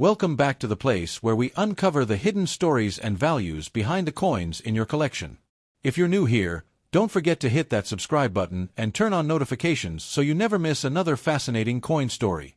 Welcome back to the place where we uncover the hidden stories and values behind the coins in your collection. If you're new here, don't forget to hit that subscribe button and turn on notifications so you never miss another fascinating coin story.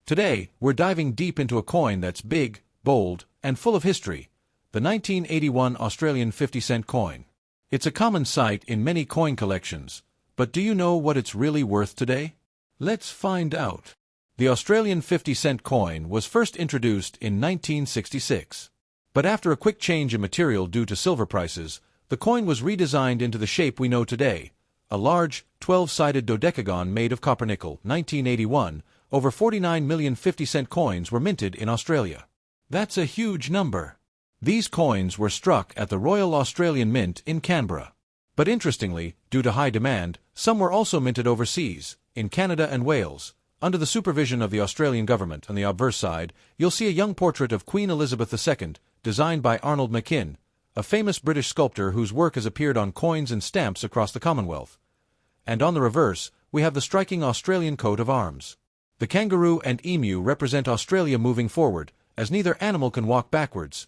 Today, we're diving deep into a coin that's big, bold, and full of history, the 1981 Australian 50-cent coin. It's a common sight in many coin collections, but do you know what it's really worth today? Let's find out. The Australian 50-cent coin was first introduced in 1966. But after a quick change in material due to silver prices, the coin was redesigned into the shape we know today, a large, 12-sided dodecagon made of copper nickel. 1981, over 49 million 50-cent coins were minted in Australia. That's a huge number. These coins were struck at the Royal Australian Mint in Canberra. But interestingly, due to high demand, some were also minted overseas, in Canada and Wales. Under the supervision of the Australian government. On the obverse side, you'll see a young portrait of Queen Elizabeth II, designed by Arnold Machin, a famous British sculptor whose work has appeared on coins and stamps across the Commonwealth. And on the reverse, we have the striking Australian coat of arms. The kangaroo and emu represent Australia moving forward, as neither animal can walk backwards.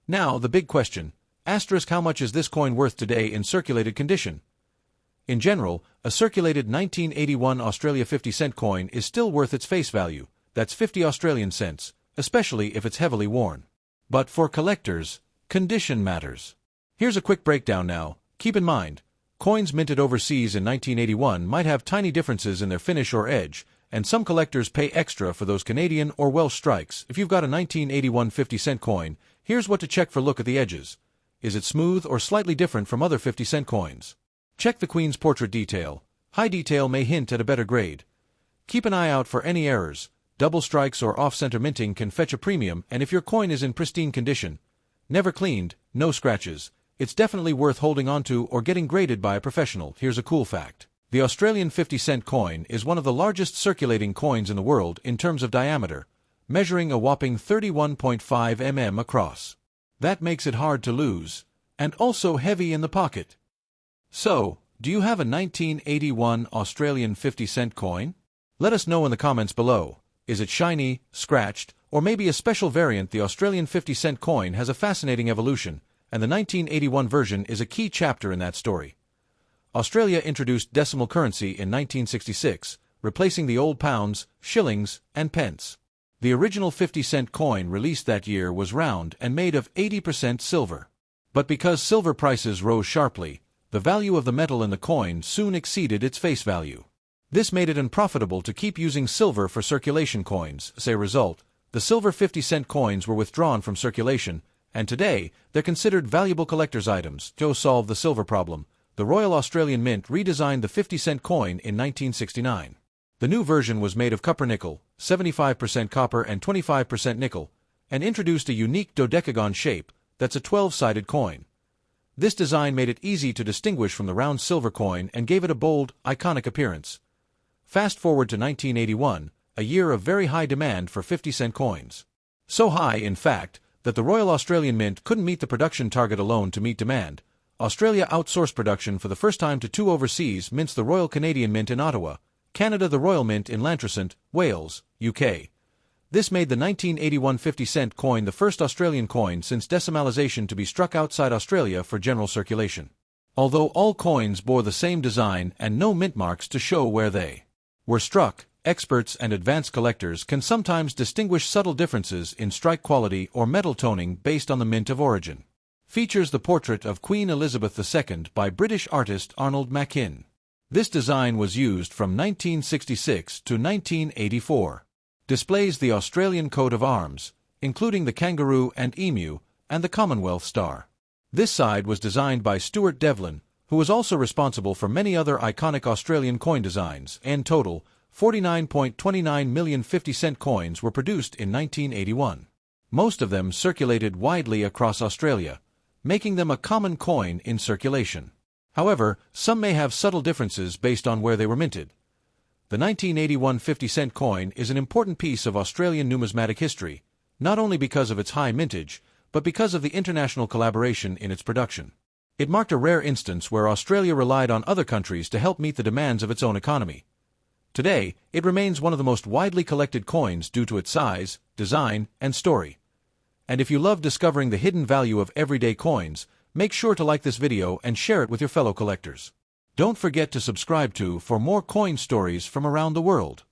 Now, the big question, how much is this coin worth today in circulated condition? In general, a circulated 1981 Australia 50-cent coin is still worth its face value, that's 50 Australian cents, especially if it's heavily worn. But for collectors, condition matters. Here's a quick breakdown now. Keep in mind, coins minted overseas in 1981 might have tiny differences in their finish or edge, and some collectors pay extra for those Canadian or Welsh strikes. If you've got a 1981 50-cent coin, here's what to check for. Look at the edges. Is it smooth or slightly different from other 50-cent coins? Check the Queen's portrait detail. High detail may hint at a better grade. Keep an eye out for any errors. Double strikes or off-center minting can fetch a premium, and if your coin is in pristine condition, never cleaned, no scratches, it's definitely worth holding onto or getting graded by a professional. Here's a cool fact. The Australian 50-cent coin is one of the largest circulating coins in the world in terms of diameter, measuring a whopping 31.5 mm across. That makes it hard to lose, and also heavy in the pocket. So, do you have a 1981 Australian 50-cent coin? Let us know in the comments below. Is it shiny, scratched, or maybe a special variant? The Australian 50-cent coin has a fascinating evolution, and the 1981 version is a key chapter in that story. Australia introduced decimal currency in 1966, replacing the old pounds, shillings, and pence. The original 50-cent coin released that year was round and made of 80% silver. But because silver prices rose sharply, the value of the metal in the coin soon exceeded its face value. This made it unprofitable to keep using silver for circulation coins. As a result, the silver 50-cent coins were withdrawn from circulation, and today, they're considered valuable collector's items. To solve the silver problem, the Royal Australian Mint redesigned the 50-cent coin in 1969. The new version was made of copper nickel, 75% copper and 25% nickel, and introduced a unique dodecagon shape that's a 12-sided coin. This design made it easy to distinguish from the round silver coin and gave it a bold, iconic appearance. Fast forward to 1981, a year of very high demand for 50-cent coins. So high, in fact, that the Royal Australian Mint couldn't meet the production target alone to meet demand. Australia outsourced production for the first time to two overseas mints: the Royal Canadian Mint in Ottawa, Canada; the Royal Mint in Lantrasant, Wales, UK. This made the 1981 50-cent coin the first Australian coin since decimalisation to be struck outside Australia for general circulation. Although all coins bore the same design and no mint marks to show where they were struck, experts and advanced collectors can sometimes distinguish subtle differences in strike quality or metal toning based on the mint of origin. Features the portrait of Queen Elizabeth II by British artist Arnold Machin. This design was used from 1966 to 1984. Displays the Australian coat of arms, including the kangaroo and emu, and the Commonwealth star. This side was designed by Stuart Devlin, who was also responsible for many other iconic Australian coin designs. In total, 49.29 million 50-cent coins were produced in 1981. Most of them circulated widely across Australia, making them a common coin in circulation. However, some may have subtle differences based on where they were minted. The 1981 50-cent coin is an important piece of Australian numismatic history, not only because of its high mintage, but because of the international collaboration in its production. It marked a rare instance where Australia relied on other countries to help meet the demands of its own economy. Today, it remains one of the most widely collected coins due to its size, design, and story. And if you love discovering the hidden value of everyday coins, make sure to like this video and share it with your fellow collectors. Don't forget to subscribe for more coin stories from around the world.